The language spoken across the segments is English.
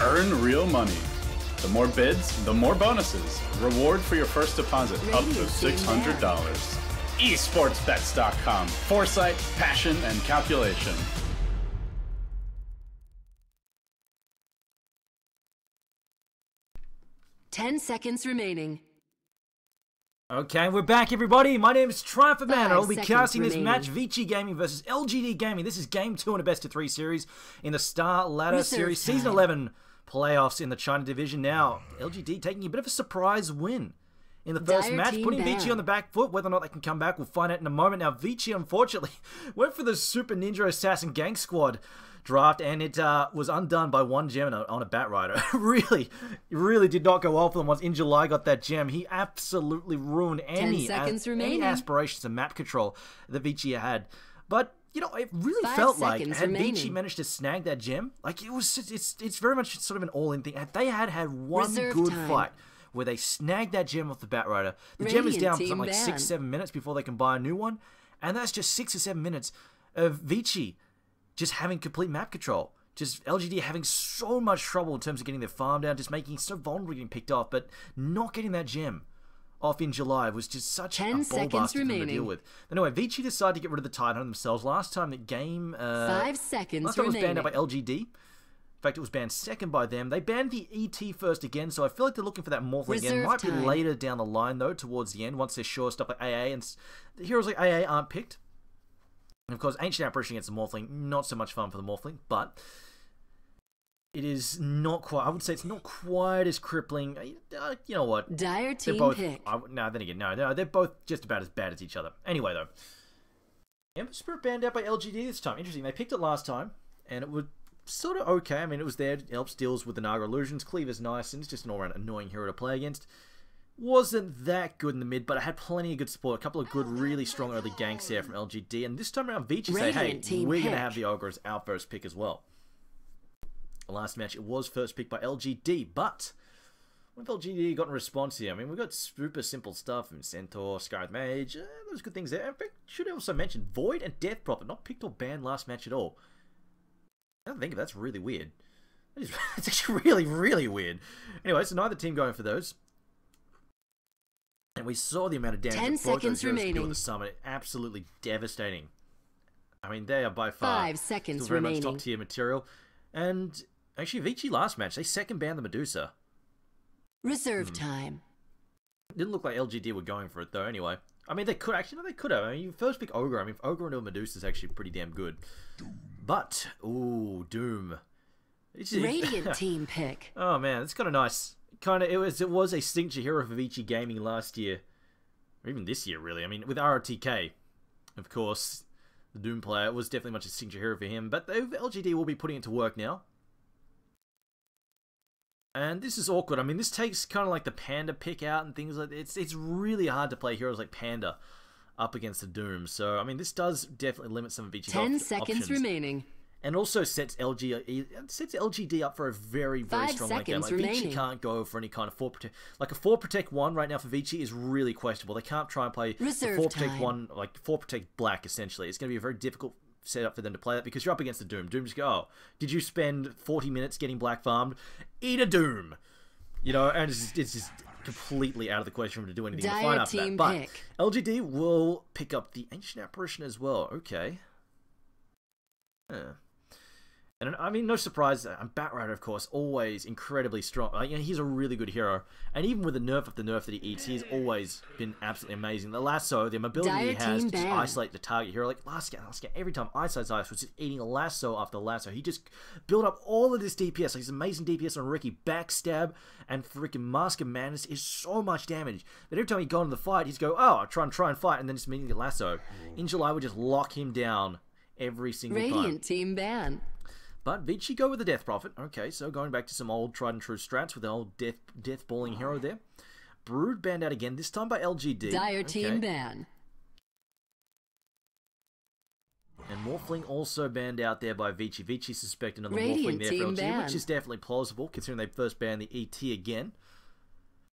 Earn real money. The more bids, the more bonuses. Reward for your first deposit up to $600. esportsbets.com. Foresight, passion, and calculation. Ten seconds remaining. Okay, we're back, everybody. My name is Triumph Man, and I'll be casting this remaining. match, Vici Gaming versus LGD Gaming. This is Game 2 in a best-of-3 series in the Starladder series, Season 11 playoffs in the China Division. Now, LGD taking a bit of a surprise win in the first match, putting Vici on the back foot. Whether or not they can come back, we'll find out in a moment. Now, Vici, unfortunately, went for the Super Ninja Assassin Gang Squad draft, and it was undone by one gem on a Bat Rider. really did not go well for them. Once in July got that gem, he absolutely ruined any aspirations of map control that Vici had. But you know, it really felt like had Vici managed to snag that gem, like it's very much sort of an all-in thing. They had one good fight where they snagged that gem off the Bat Rider. The gem is down for something like 6-7 minutes before they can buy a new one, and that's just 6 or 7 minutes of Vici just having complete map control. Just LGD having so much trouble in terms of getting their farm down, just making it so vulnerable getting picked off, but not getting that gem off in July was just such a ball buster for them to deal with. Anyway, Vici decided to get rid of the Titan themselves. Last time the game... 5 seconds last time it was banned out by LGD. In fact, it was banned second by them. They banned the ET first again, so I feel like they're looking for that Morphling again. Might be later down the line, though, towards the end, once they're sure stuff like AA, and the heroes like AA aren't picked. And of course, Ancient Apparition against the Morphling, not so much fun for the Morphling, but it is not quite, I would say it's not quite as crippling. You know what? Dire team both, pick. No, they're both just about as bad as each other. Anyway, though. Ember Spirit banned out by LGD this time. Interesting, they picked it last time, and it was sort of okay. I mean, it was there, it helps deals with the Naga Illusions. Cleaver's nice, and it's just an all-around annoying hero to play against. Wasn't that good in the mid, but it had plenty of good support. A couple of good, really strong early ganks there from LGD. And this time around, Vici say, hey, we're going to have the Ogre as our first pick as well. The last match, it was first pick by LGD, but what have LGD got in response here? I mean, we've got super simple stuff from Centaur, Scarlet Mage, those good things there. In fact, should also mention Void and Death Prophet, not picked or banned last match at all. I don't think that's really weird. It's actually really weird. Anyway, so neither team going for those. And we saw the amount of damage 10 seconds remaining. with the summon. Absolutely devastating. I mean, they are by far 5 seconds still very remaining. much top tier material. And actually, Vici last match, they second banned the Medusa. Reserve time. Didn't look like LGD were going for it though. Anyway, I mean, they could actually. No, they could have. I mean, you first pick Ogre. I mean, Ogre into a Medusa is actually pretty damn good. But ooh, Doom. Radiant team pick. Oh man, it's kind of nice. It was a signature hero for Vici Gaming last year, or even this year, really. I mean, with ROTK, of course, the Doom player was definitely much a signature hero for him. But LGD will be putting it to work now, and this is awkward. I mean, this takes kind of like the Panda pick out and things like that. It's really hard to play heroes like Panda up against the Doom. So I mean, this does definitely limit some of Vici's 10 seconds options. remaining. And also sets LGD up for a very strong late game. Like, Vici can't go for any kind of 4 protect. Like a 4 protect 1 right now for Vici is really questionable. They can't try and play a 4 protect 1, like 4 protect black essentially. It's going to be a very difficult setup for them to play that because you're up against the Doom. Doom just go, oh, did you spend 40 minutes getting black farmed? Eat a Doom! You know, and it's just completely out of the question for them to do anything to find after that. But LGD will pick up the Ancient Apparition as well. Okay. And I mean, no surprise, Bat Rider, of course, always incredibly strong. Like, you know, he's a really good hero. And even with the nerf of the nerf that he eats, he's always been absolutely amazing. The lasso, the mobility he has to just isolate the target hero. Like, last game, every time Ice was just eating a lasso after lasso. He just built up all of this DPS. Like, his amazing DPS on Ricky. Backstab and freaking Mask of Madness is so much damage. But every time he got into the fight, he's go, oh, I'll try and fight, and then just immediately get lasso. In July, we just lock him down every single time. Radiant team ban. But Vici go with the Death Prophet. Okay, so going back to some old tried and true strats with the old death balling hero there. Brood banned out again, this time by LGD. Dire team ban. And Morphling also banned out there by Vici. Vici suspected on the Morphling there for LGD, which is definitely plausible considering they first banned the ET again.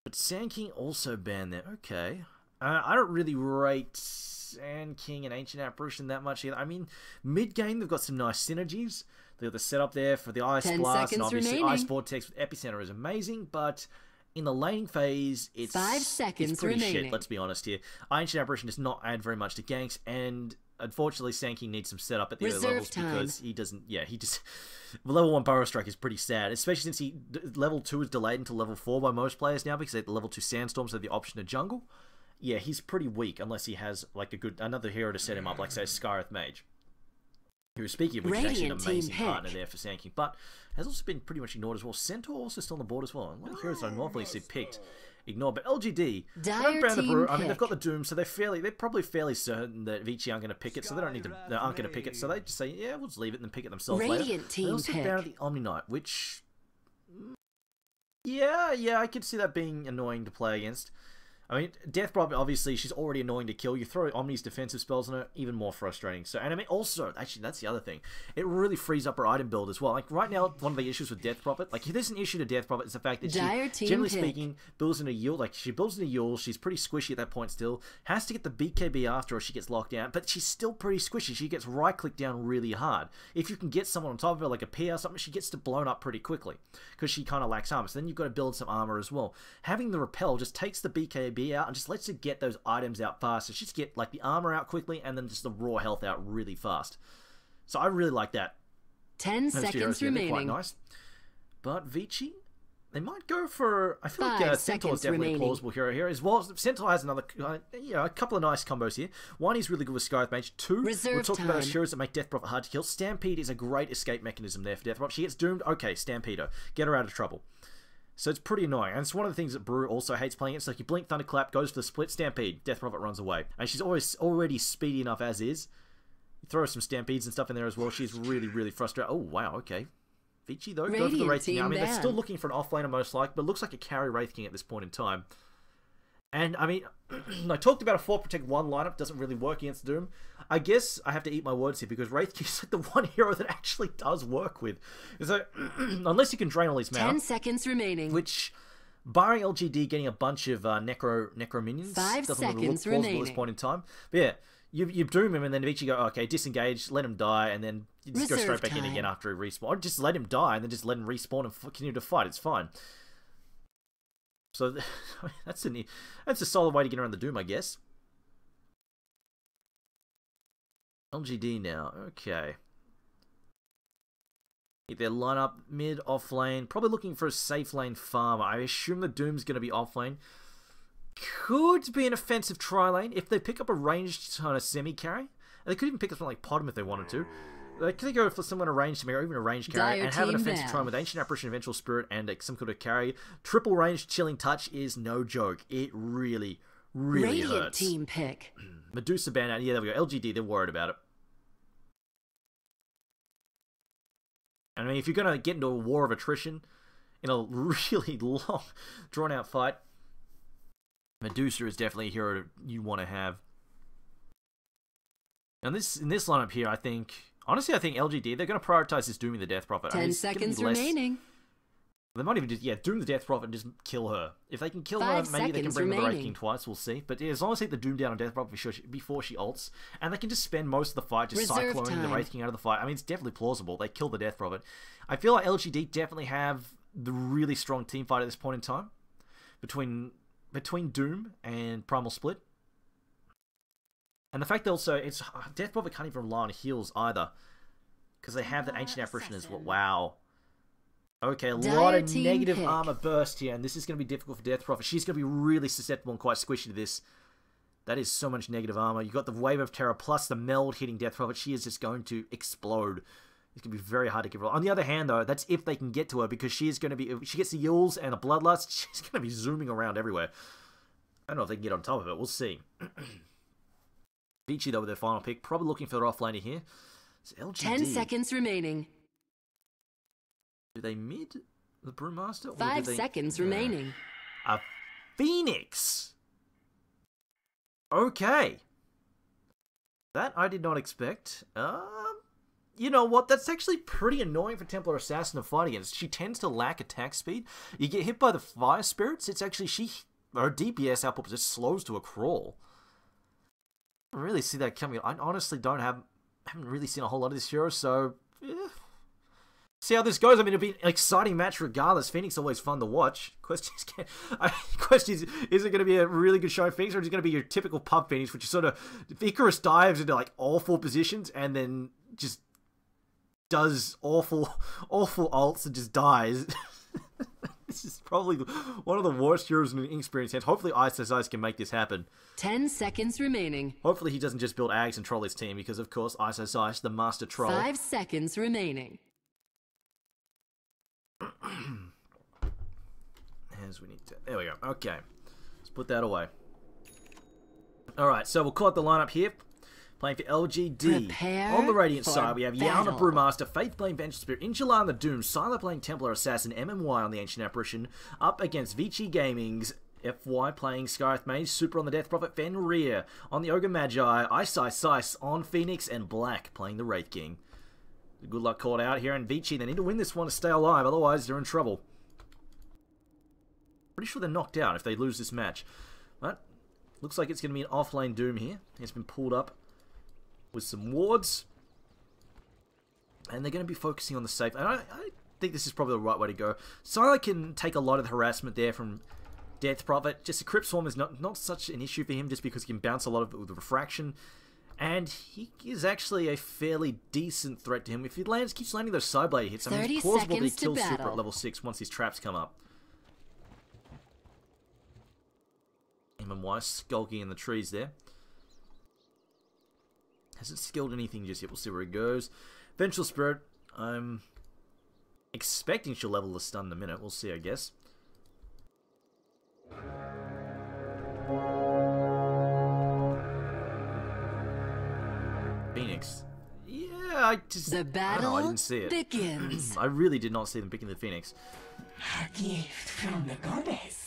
But Sand King also banned there. Okay. I don't really rate Sand King and Ancient Apparition that much either. I mean, mid-game they've got some nice synergies. They got the setup there for the Ice 10 Blast, and seconds obviously remaining. Ice Vortex with Epicenter is amazing, but in the laning phase, it's 5 seconds it's pretty remaining. shit, let's be honest here. Ancient Apparition does not add very much to ganks, and unfortunately Sand King needs some setup at the other Reserve levels time. because he doesn't, he just... Level 1 Burrow Strike is pretty sad, especially since level 2 is delayed until level 4 by most players now because they have the level 2 Sandstorms have the option to jungle. Yeah, he's pretty weak unless he has like another hero to set him up, like say Skyreth Mage. Who, speaking of which, is actually an Radiant team amazing pick. partner there for Sand King, but has also been pretty much ignored as well. Centaur also still on the board as well. A lot of heroes I normally see picked, ignored. But LGD, Dire around the team brew, I mean, they've pick. got the Doom, so they're probably fairly certain that Vici aren't going to pick it, so they aren't going to pick it. So they just say, yeah, we'll just leave it and then pick it themselves later. Radiant team They also pick. banned the Omni Knight, which, yeah, I could see that being annoying to play against. I mean, Death Prophet, obviously, she's already annoying to kill. You throw Omni's defensive spells on her, even more frustrating. So, and I mean, also, actually, that's the other thing. It really frees up her item build as well. Like, right now, one of the issues with Death Prophet, like, if there's an issue to Death Prophet, is the fact that Dire she, team generally pick. speaking, builds in a Yule. Like, she builds in a Yule, she's pretty squishy at that point still. Has to get the BKB after or she gets locked down, but she's still pretty squishy. She gets right-clicked down really hard. If you can get someone on top of her, like a P or something, she gets blown up pretty quickly, because she kind of lacks armor. So then you've got to build some armor as well. Having the Repel just takes the BKB out and just lets her get those items out fast. So she just get like the armor out quickly and then just the raw health out really fast. So I really like that. 10 Those two heroes seconds together, quite remaining. nice. But Vici, they might go for... I feel 5 like Centaur is seconds definitely remaining. a plausible hero here as well. Centaur has another, a couple of nice combos here. One, he's really good with Skyreth Mage. Two, we're Reserve talking about time. heroes that make Death Prophet hard to kill. Stampede is a great escape mechanism there for Death Prophet. She gets doomed. Okay, Stampede her. Get her out of trouble. So it's pretty annoying. And it's one of the things that Brew also hates playing. It's like you blink Thunderclap, goes for the split Stampede, Death Prophet runs away. And she's already speedy enough as is. You throw some Stampedes and stuff in there as well. She's really, really frustrated. Oh, wow, okay. Vici, though, go for the Radiant Wraith King. I team mean, they're ban. still looking for an offlaner most likely, but it looks like a carry Wraith King at this point in time. And, I mean, I talked about a 4 Protect 1 lineup. Doesn't really work against Doom. I guess I have to eat my words here, because Wraith King is like the one hero that actually does work with. So, unless you can drain all these mana. 10 seconds remaining. Which, barring LGD getting a bunch of necro minions, 5 doesn't really look seconds plausible at remaining. this point in time. But yeah, you doom him and then eventually go, okay, disengage, let him die, and then you just go Reserve straight back in time. again after he respawn. Or just let him die and then just let him respawn and continue to fight. It's fine. So that's a solid way to get around the doom, I guess. LGD now, okay. Their lineup, mid, off lane, probably looking for a safe lane farmer. I assume the Doom's going to be off lane. Could be an offensive tri lane if they pick up a ranged kind of semi carry. They could even pick up something like Potom if they wanted to. They could go for someone a ranged semi or even a ranged carry Dire and have an team offensive ban. tri with Ancient Apparition, Eventual Spirit, and some kind of carry. Triple ranged Chilling Touch is no joke. It really, really Radiant hurts. team pick. Medusa ban out. Yeah, there we go. LGD, they're worried about it. I mean, if you're going to get into a war of attrition in a really long, drawn-out fight, Medusa is definitely a hero you want to have. And in this lineup here, I think LGD, they're going to prioritize this Dooming the Death Prophet. 10 it's gonna be seconds less- remaining. They might even just, Doom the Death Prophet and just kill her. If they can kill her, 5 maybe they can seconds bring the Wraith remaining. King twice, we'll see. But yeah, as long as they get the Doom down on Death Prophet before she ults, and they can just spend most of the fight just Reserve cycloning the time. Wraith King out of the fight. I mean, it's definitely plausible. They kill the Death Prophet. I feel like LGD definitely have the really strong team fight at this point in time. Between Doom and Primal Split. And the fact that also, Death Prophet can't even rely on heals either. Because they have that Ancient Apparition as well. Wow. Okay, a lot Dire of team negative pick. armor burst here, and this is going to be difficult for Death Prophet. She's going to be really susceptible and quite squishy to this. That is so much negative armor. You've got the Wave of Terror plus the Meld hitting Death Prophet. She is just going to explode. It's going to be very hard to give her. On the other hand, though, that's if they can get to her, because she is going to be... If she gets the Yules and a Bloodlust, she's going to be zooming around everywhere. I don't know if they can get on top of it. We'll see. Vici, though, with their final pick. Probably looking for their offlaner here. It's LGD. 10 seconds remaining. Do they mid the Brewmaster? Or 5 do they... seconds remaining. A Phoenix! Okay. That I did not expect. You know what? That's actually pretty annoying for Templar Assassin to fight against. She tends to lack attack speed. You get hit by the Fire Spirits, it's actually... Her DPS output just slows to a crawl. I don't really see that coming. I honestly haven't really seen a whole lot of this hero, so... see how this goes. I mean, it'll be an exciting match regardless. Phoenix always fun to watch. Question is it going to be a really good show, Phoenix, or is it going to be your typical pub Phoenix, which is sort of Icarus dives into like all 4 positions and then just does awful ults and just dies. This is probably one of the worst heroes in experience hands. Hopefully Ice can make this happen. 10 seconds remaining. Hopefully he doesn't just build Ags and troll his team, because of course Ice, the master troll. 5 seconds remaining. As we need to... There we go. Okay. Let's put that away. Alright, so we'll call out the lineup here. Playing for LGD. Prepare On the Radiant side, we have Yao battle. Brewmaster, Faith playing Vengeful Spirit, Injala on the Doom, Sylar playing Templar Assassin, MMY on the Ancient Apparition, up against Vici Gaming's FY playing Skyrath Mage, Super on the Death Prophet, Fenrir on the Ogre Magi, Ice on Phoenix, and Black playing the Wraith King. Good luck called out here, and Vici, they need to win this one to stay alive, otherwise they're in trouble. Pretty sure they're knocked out if they lose this match. But looks like it's going to be an offlane Doom here. It's been pulled up with some wards. And they're going to be focusing on the safe. And I think this is probably the right way to go. Sylar can take a lot of the harassment there from Death Prophet. Just the Crypt Swarm is not such an issue for him, just because he can bounce a lot of it with the refraction. And he is actually a fairly decent threat to him. If he keeps landing those side blade hits, I mean, it's plausible that he kills Super at level 6 once his traps come up. MMY skulking in the trees there. Hasn't skilled anything just yet. We'll see where he goes. Vengeful Spirit, I'm expecting she'll level the stun in a minute. We'll see, I guess. Phoenix. Yeah, I just... The battle I didn't see it. begins. I really did not see them picking the Phoenix. A gift from the goddess.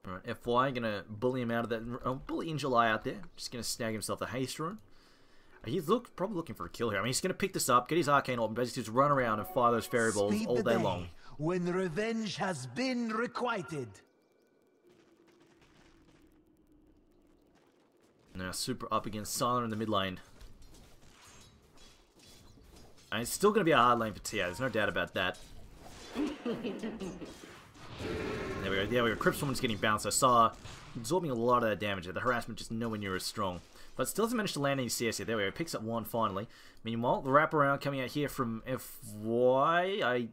Alright, FY gonna bully him out of that. Bully Injala out there. Just gonna snag himself the haste rune. He's probably looking for a kill here. I mean, he's gonna pick this up, get his arcane orb, and basically just run around and fire those fairy balls Speed all the day long. when revenge has been requited. Now Super up against Sylar in the mid lane. And it's still gonna be a hard lane for Tia. There's no doubt about that. There we go. There we go. Crypt Swarm's getting bounced. I saw absorbing a lot of that damage. The harassment just nowhere near as strong. But still hasn't managed to land any CS here. There we go. Picks up one finally. Meanwhile, the wraparound coming out here from FY. I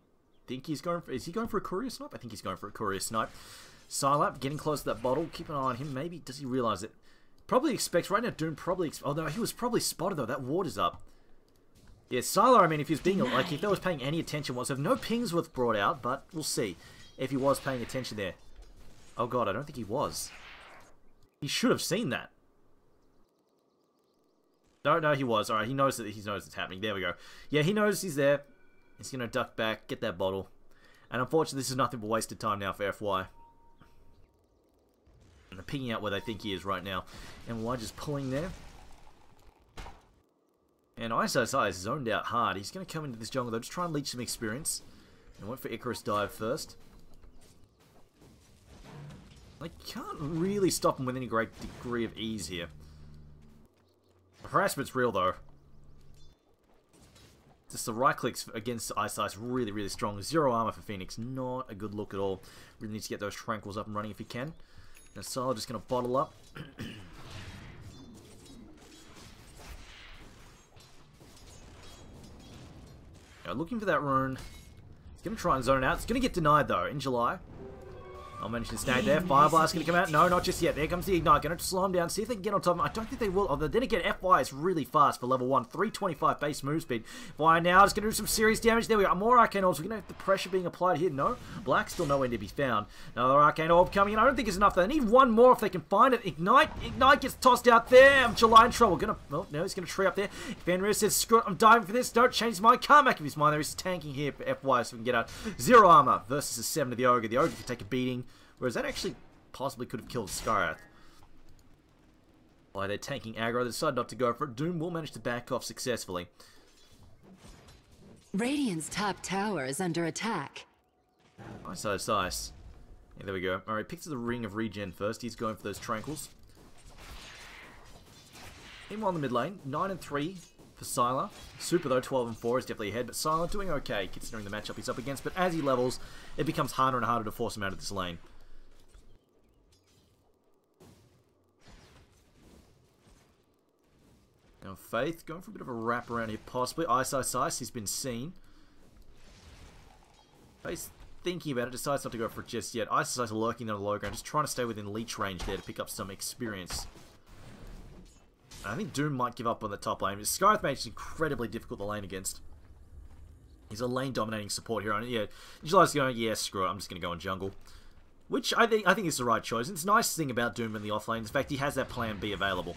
think he's going for... Is he going for a courier snipe? I think he's going for a courier snipe. Sylar getting close to that bottle. Keep an eye on him. Maybe... Does he realize it? Probably expects... Right now, Doom probably... Oh, no. He was probably spotted, though. That ward is up. Yeah, Sylar, I mean, if he was being... Like, if they was paying any attention whatsoever... No pings were brought out, but we'll see if he was paying attention there. Oh, God. I don't think he was. He should have seen that. No, he was. Alright, he knows it's happening. There we go. Yeah, he knows he's there. He's going to duck back, get that bottle. And unfortunately, this is nothing but wasted time now for FY. And they're picking out where they think he is right now. And why just pulling there? And ISSI is zoned out hard. He's going to come into this jungle, though, just try and leech some experience. And went for Icarus dive first. I can't really stop him with any great degree of ease here. The harassment's real, though. Just the right clicks against Ice is really, really strong. 0 armor for Phoenix. Not a good look at all. Really needs to get those tranquils up and running if he can. Now Sylar just going to bottle up. Looking for that rune. He's going to try and zone it out. It's going to get denied, though, in July. I'll manage to snag there. Fireblast going to come out. No, not just yet. There comes the Ignite. Going to slow him down. See if they can get on top of him. I don't think they will. Although, then again, FY is really fast for level 1. 325 base move speed. FY now is going to do some serious damage. There we go. More Arcane Orbs. We're going to have the pressure being applied here. No. Black's still nowhere to be found. Another Arcane Orb coming in. I don't think it's enough. They need one more if they can find it. Ignite. Ignite gets tossed out there. July in trouble. Well, no, he's going to tree up there. Fenrir says, screw it. I'm diving for this. Don't change his mind. Can't make up his mind. There he's tanking here for FY so we can get out. 0 armor versus a 7 to the Ogre. The Ogre can take a beating. Whereas that actually possibly could have killed Skyrath. Why they're tanking aggro, they decide not to go for it. Doom will manage to back off successfully. Radiant's top tower is under attack. Nice. Yeah, there we go. Alright, picks the Ring of Regen first. He's going for those tranquils. Meanwhile in the mid lane, 9 and 3 for for Sylar. Super, though, 12 and 4 is definitely ahead, but Sylar doing okay considering the matchup he's up against. But as he levels, it becomes harder and harder to force him out of this lane. Now, Faith going for a bit of a wrap around here, possibly. Ice, he's been seen. Faith thinking about it, decides not to go for it just yet. Ice lurking on the low ground, just trying to stay within leech range there to pick up some experience. I think Doom might give up on the top lane. Scarith Mage is incredibly difficult to lane against. He's a lane-dominating support here. And yeah, July's going, yeah, screw it, I'm just going to go in jungle. Which I think is the right choice. It's the nice thing about Doom in the offlane. In fact, he has that plan B available.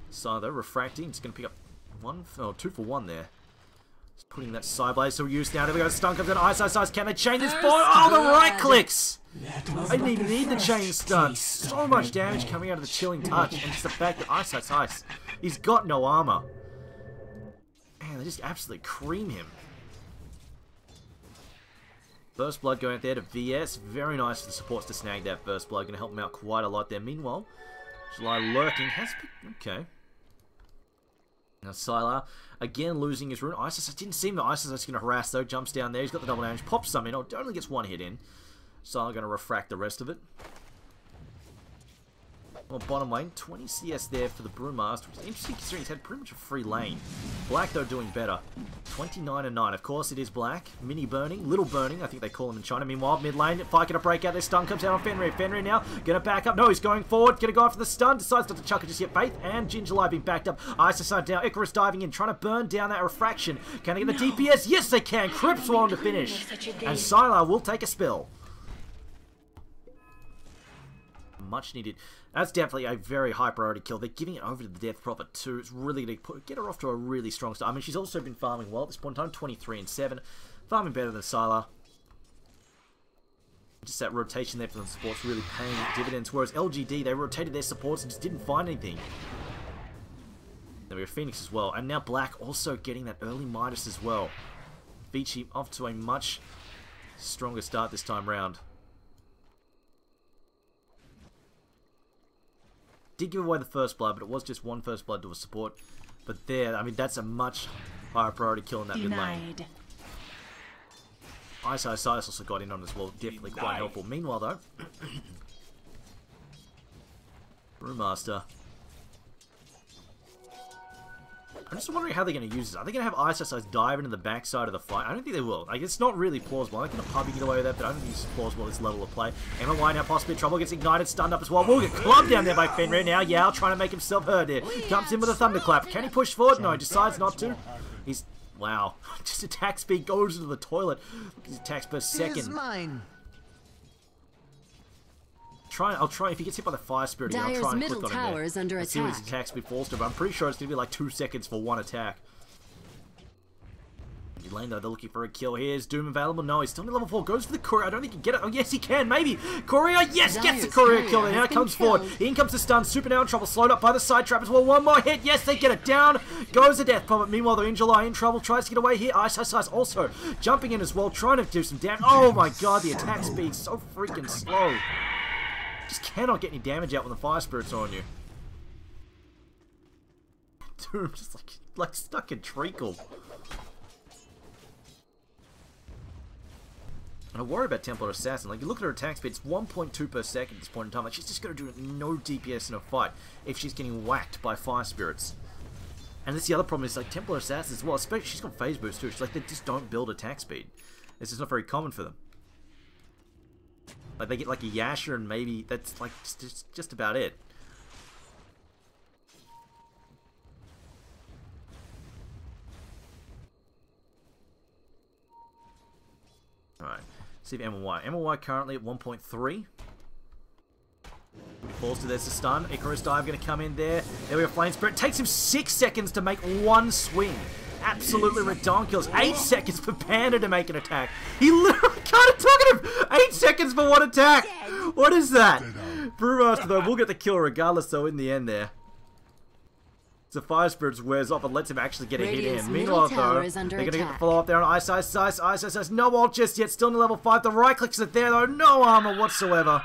So, though, refracting. Just going to pick up 2 for 1 there. Just putting that side blade to use now. There we go. Stun comes in. Ice. Can they chain this boy? Oh, the right clicks! I didn't even need the chain stun. So much damage coming out of the chilling touch. And just the fact that Ice. He's got no armor. Man, they just absolutely cream him. Burst Blood going out there to VS. Very nice for the supports to snag that Burst Blood. Going to help him out quite a lot there. Meanwhile, July lurking. Okay. Now Sylar, again losing his rune. Isis, I didn't see him. Isis is going to harass though. Jumps down there. He's got the double damage. Pops some in. Oh, only gets 1 hit in. Sylar going to refract the rest of it. Well, bottom lane, 20 CS there for the Brewmaster, which is interesting considering he's had pretty much a free lane. Black, though, doing better. 29 and 9. Of course, it is Black. Mini burning, little burning, I think they call him in China. Meanwhile, mid lane, Fight gonna break out. Their stun comes out on Fenrir. Fenrir now gonna back up. No, he's going forward. Gonna go after the stun. Decides not to chuck it just yet. Faith and Gingerlie being backed up. Isis side down. Icarus diving in, trying to burn down that refraction. Can they get the DPS? Yes, they can. Crips on to finish. And Sylar will take a spill. Much needed. That's definitely a very high priority kill. They're giving it over to the Death Prophet too. It's really going to get her off to a really strong start. I mean, she's also been farming well at this point in time. 23 and 7. Farming better than Sylar. Just that rotation there for the supports really paying dividends. Whereas LGD, they rotated their supports and just didn't find anything. There we go, Phoenix as well. And now Black also getting that early Midas as well. Vici off to a much stronger start this time round. Did give away the first blood, but it was just 1 first blood to a support. But there, I mean, that's a much higher priority kill in that mid lane. Ice also got in on as well, definitely quite helpful. Meanwhile, though, Brewmaster. I'm just wondering how they're going to use this. Are they going to have Ice dive into the backside of the fight? I don't think they will. Like, it's not really plausible. I think a pub you get away with that, but I don't think it's plausible at this level of play. MLY now possibly in trouble, gets ignited, stunned up as well. Will get clubbed down there by Fenrir. Now Yao trying to make himself heard here. Comes in with a thunderclap. Can he push forward? No, he decides not to. He's... Wow. Just attack speed goes into the toilet. His attacks per second. I'll try, if he gets hit by the fire spirit again, I'll try and click on him there. Under Let's see what his attack speed falls to, but I'm pretty sure it's going to be like 2 seconds for 1 attack. Lane though, they're looking for a kill here. Is Doom available? No, he's still in level 4. Goes for the courier. I don't think he can get it. Oh, yes, he can. Maybe. Courier, yes, gets the courier kill. And now comes forward. In comes the stun. Super now in trouble. Slowed up by the side trap as well. 1 more hit. Yes, they get it down. Goes the Death Prophet. Meanwhile, they're in July in trouble. Tries to get away here. Ice also jumping in as well. Trying to do some damage. Oh my god, the attack speed so freaking slow. Just cannot get any damage out when the fire spirit's on you. Doom just like stuck in treacle. And I worry about Templar Assassin. Like, you look at her attack speed, it's 1.2 per second at this point in time. Like, she's just going to do no DPS in a fight if she's getting whacked by fire spirits. And that's the other problem is, like, Templar Assassins as well, especially she's got phase boost too. She's like, they just don't build attack speed. It's just not very common for them. Like, they get like a Yasha and maybe that's like just about it. Alright, see if MLY. MLY currently at 1.3. Falls to there's the stun. Icarus dive going to come in there. There we go, Flame Spirit. Takes him 6 seconds to make 1 swing. Absolutely redonkulous. 8 seconds for Panda to make an attack. He literally can't talk to him. 8 seconds for 1 attack. What is that? Brewmaster though will get the kill regardless though in the end there. The Fire Spirits wears off and lets him actually get a hit in. Meanwhile though, they're going to get the follow up there on Ice. No ult just yet. Still in level 5. The right clicks are there though. No armor whatsoever.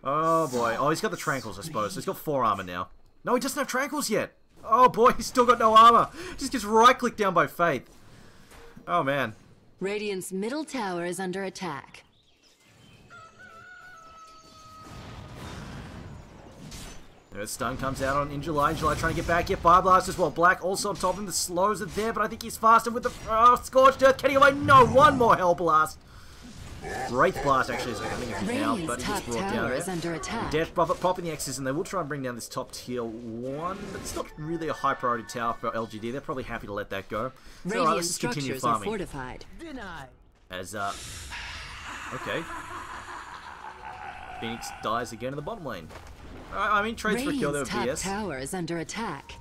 Oh boy. Oh, he's got the Tranquils I suppose. So he's got 4 armor now. No, he doesn't have Tranquils yet. Oh boy, he's still got no armor. Just gets right-clicked down by Faith. Oh man. Radiant's middle tower is under attack. The stun comes out on in July. July trying to get back here. Fire Blast as well. Black also on top of him. The slows are there, but I think he's faster with the Scorched Earth. Getting away. No, one more Hell Blast. Wraith Blast actually is opening it now, but he gets brought down there. Under attack. Death Prophet popping the X's, and they will try and bring down this top tier 1, but it's not really a high priority tower for LGD. They're probably happy to let that go. So Radiant let's just continue structures are farming. fortified. As, okay. Phoenix dies again in the bottom lane. I mean, trades for a kill there with Radiant's BS. top tower is under attack.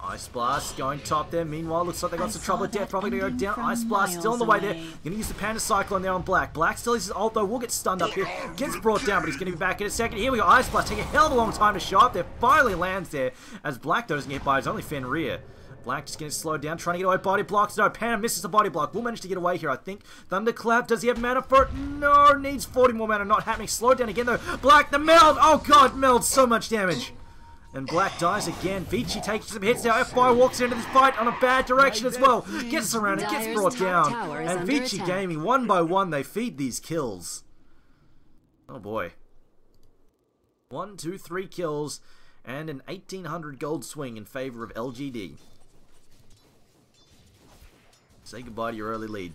Ice Blast going top there. Meanwhile, looks like they got some trouble. Death probably gonna go down. Ice Blast still on the way there. Gonna use the Panda Cyclone there on Black. Black still uses his ult though. Will get stunned up here. Gets brought down, but he's gonna be back in a second. Here we go. Ice Blast taking a hell of a long time to show up there. Finally lands there as Black though doesn't get by his only Fenrir. Black just getting slowed down, trying to get away. Body blocks. No, Panda misses the body block. Will manage to get away here, I think. Thunderclap. Does he have mana for it? No, needs 40 more mana. Not happening. Slowed down again though. Black, the meld. Oh god, meld so much damage. And Black dies again. Vici takes some hits now. F5 walks into this fight on a bad direction as well. Gets surrounded, gets brought down. And Vici Gaming, one by one, they feed these kills. Oh boy. 1, 2, 3 kills. And an 1800 gold swing in favor of LGD. Say goodbye to your early lead.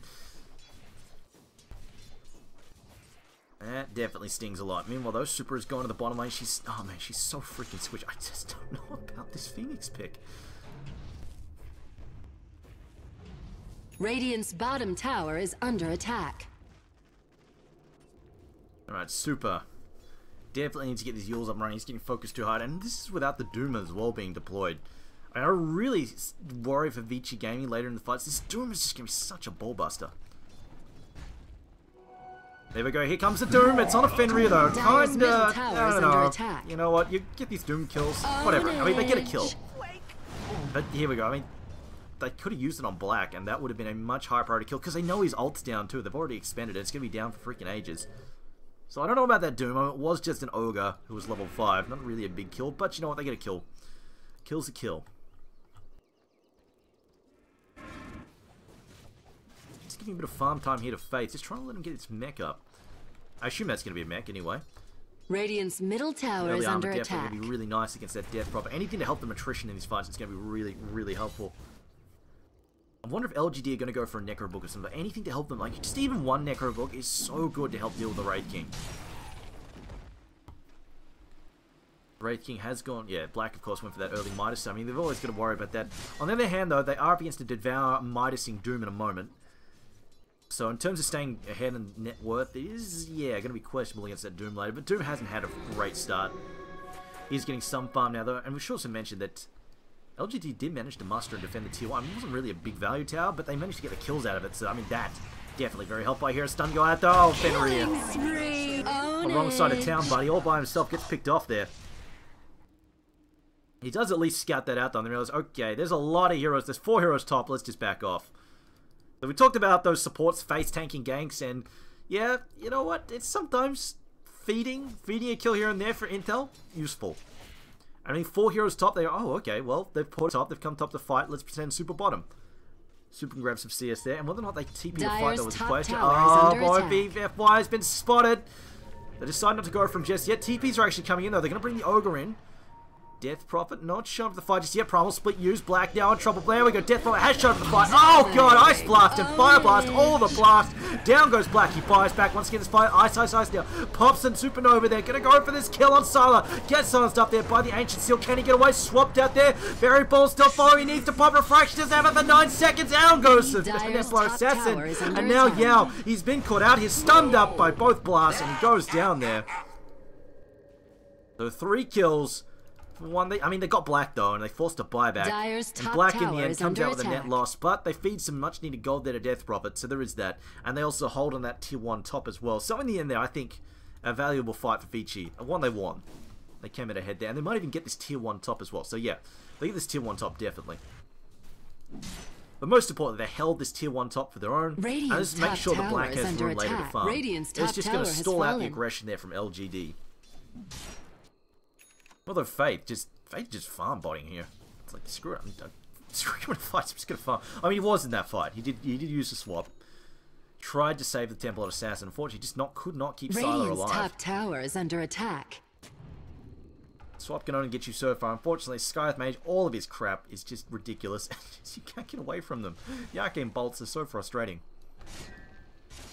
That definitely stings a lot. Meanwhile, those supers going to the bottom lane. She's, oh man, she's so freaking switch. I just don't know about this Phoenix pick. Radiant's bottom tower is under attack. Alright, super. Definitely need to get these Yules up and running. He's getting focused too hard. And this is without the Doom as well being deployed. I really worry for Vici Gaming later in the fights. This Doom is just going to be such a ballbuster. There we go. Here comes the Doom. It's on a Fenrir though. Kinda. I don't know. You know what? You get these Doom kills. Whatever. I mean, they get a kill. But here we go. I mean, they could have used it on Black, and that would have been a much higher priority kill because they know his ult's down too. They've already expended it. It's going to be down for freaking ages. So I don't know about that Doom. I mean, it was just an Ogre who was level 5. Not really a big kill, but you know what? They get a kill. Kill's a kill. Just giving a bit of farm time here to Faith. Just trying to let him get its mech up. I assume that's going to be a mech anyway. Radiant's middle tower Early is armor under definitely attack. going to be really nice against that Death Prophet. Anything to help them attrition in these fights is going to be really, really helpful. I wonder if LGD are going to go for a Necro Book or something. Anything to help them. Like, just even one Necro Book is so good to help deal with the Wraith King. Wraith King has gone... Yeah, Black, of course, went for that early Midas. I mean, they've always got to worry about that. On the other hand, though, they are up against a Devour Midasing Doom in a moment. So, in terms of staying ahead in net worth, it is, yeah, going to be questionable against that Doom later. But Doom hasn't had a great start. He's getting some farm now, though. And we should also mention that LGD did manage to muster and defend the tier 1. It wasn't really a big value tower, but they managed to get the kills out of it. So, I mean, that definitely very helpful. I hear a stun go out, though. Oh, Fenrir. On the wrong side of town, buddy. All by himself gets picked off there. He does at least scout that out, though, and realize, okay, there's a lot of heroes. There's 4 heroes top. Let's just back off. So we talked about those supports, face tanking ganks, and yeah, you know what? It's sometimes feeding a kill here and there for intel, useful. I mean, 4 heroes top, they oh, okay, well, they've put top, they've come top to fight, let's pretend super bottom. Super can grab some CS there, and whether or not they TP the fight, that was the question. Oh boy, FY has been spotted. They decide not to go from just yet. TPs are actually coming in though, they're going to bring the Ogre in. Death Prophet not shown up the fight just yet. Primal Split used. Black now in trouble. There we go. Death Prophet has shown up the fight. Oh god, Ice Blast and Fire Blast. All the blast. Down goes Black. He fires back once again. This fight. Ice now. Pops and Supernova there. Gonna go for this kill on Sylar. Gets silenced up there by the Ancient Seal. Can he get away? Swapped out there. Berry Ball still following. He needs to pop Refraction. Doesn't have it for 9 seconds. Down goes the Templar Assassin. And now Yao. He's been caught out. He's stunned up by both blasts and he goes down there. So 3 kills. I mean, they got Black though, and they forced a buyback. And Black in the end comes out with a net loss, but they feed some much needed gold there to Death Prophet, so there is that. And they also hold on that tier 1 top as well. So in the end there, I think a valuable fight for Vici. One they won. They came out ahead there, and they might even get this tier 1 top as well. So yeah, they get this tier 1 top definitely. But most importantly, they held this tier 1 top for their own. And just make sure the Black has room later to farm. It's just going to stall out the aggression there from LGD. Although Faith just Faith just farm botting here. It's like, screw it. Screw him in a fight. I'm just going to farm. I mean, he was in that fight. He did use the swap. Tried to save the Templar Assassin. Unfortunately, just could not keep Sylar alive. Radiant's top tower is under attack. Swap can only get you so far. Unfortunately, Scythe Mage, all of his crap is just ridiculous. You can't get away from them. The Arcane Bolts are so frustrating.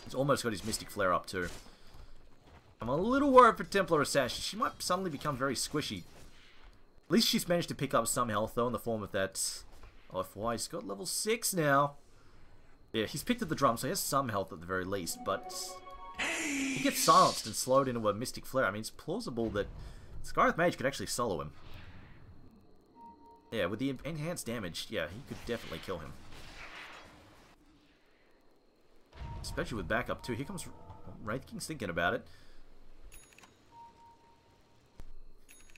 He's almost got his Mystic Flare up too. I'm a little worried for Templar Assassin. She might suddenly become very squishy. At least she's managed to pick up some health though in the form of that... Oh, FY, he's got level 6 now. Yeah, he's picked up the drum, so he has some health at the very least, but... He gets silenced and slowed into a Mystic Flare. I mean, it's plausible that Scythe Mage could actually solo him. Yeah, with the enhanced damage, yeah, he could definitely kill him. Especially with backup too. Here comes Wraith King's thinking about it.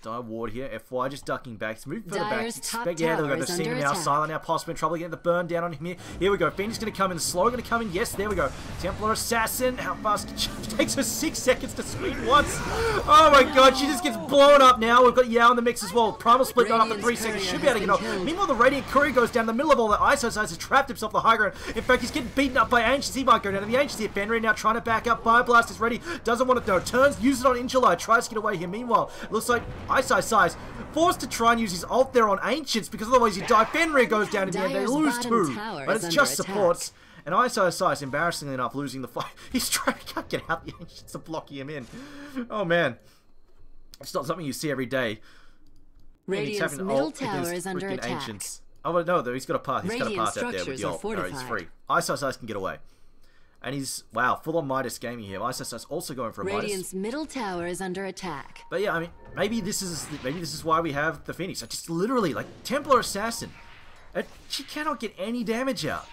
Die Ward here. FY just ducking back. Let's move further back. Expect, yeah, they're going to see him now. Sylar now possibly in trouble getting the burn down on him here. Here we go. Phoenix going to come in. Slow going to come in. Yes, there we go. Templar Assassin. How fast? It takes her 6 seconds to sweep once. Oh my god, she just gets blown up now. We've got Yao in the mix as well. Primal Split not after 3 seconds. Should be able to get off. Meanwhile, the Radiant Courier goes down the middle of all that. ISO has trapped himself the high ground. In fact, he's getting beaten up by Ancients. He might go down to the Ancients here. Fenrir now trying to back up. Fire Blast is ready. Doesn't want to know. Turns, uses it on Injuly. Tries to get away here. Meanwhile, looks like ISO forced to try and use his ult there on Ancients because otherwise you die. Fenrir goes down in the end. They lose 2. But it's just supports. And ISO, embarrassingly enough, losing the fight. He's trying to can't get out. The Ancients are blocking him in. Oh man. It's not something you see every day. Radiant's middle tower is under attack. Ancients. Oh no, though he's got a path. He's got a path out there with the ult. No, he's free. ISO can get away. And he's, wow, full on Midas gaming here. ISS also going for a Midas. Radiant's middle tower is under attack. But yeah, I mean, maybe this is why we have the Phoenix. Just literally, like, Templar Assassin. She cannot get any damage out.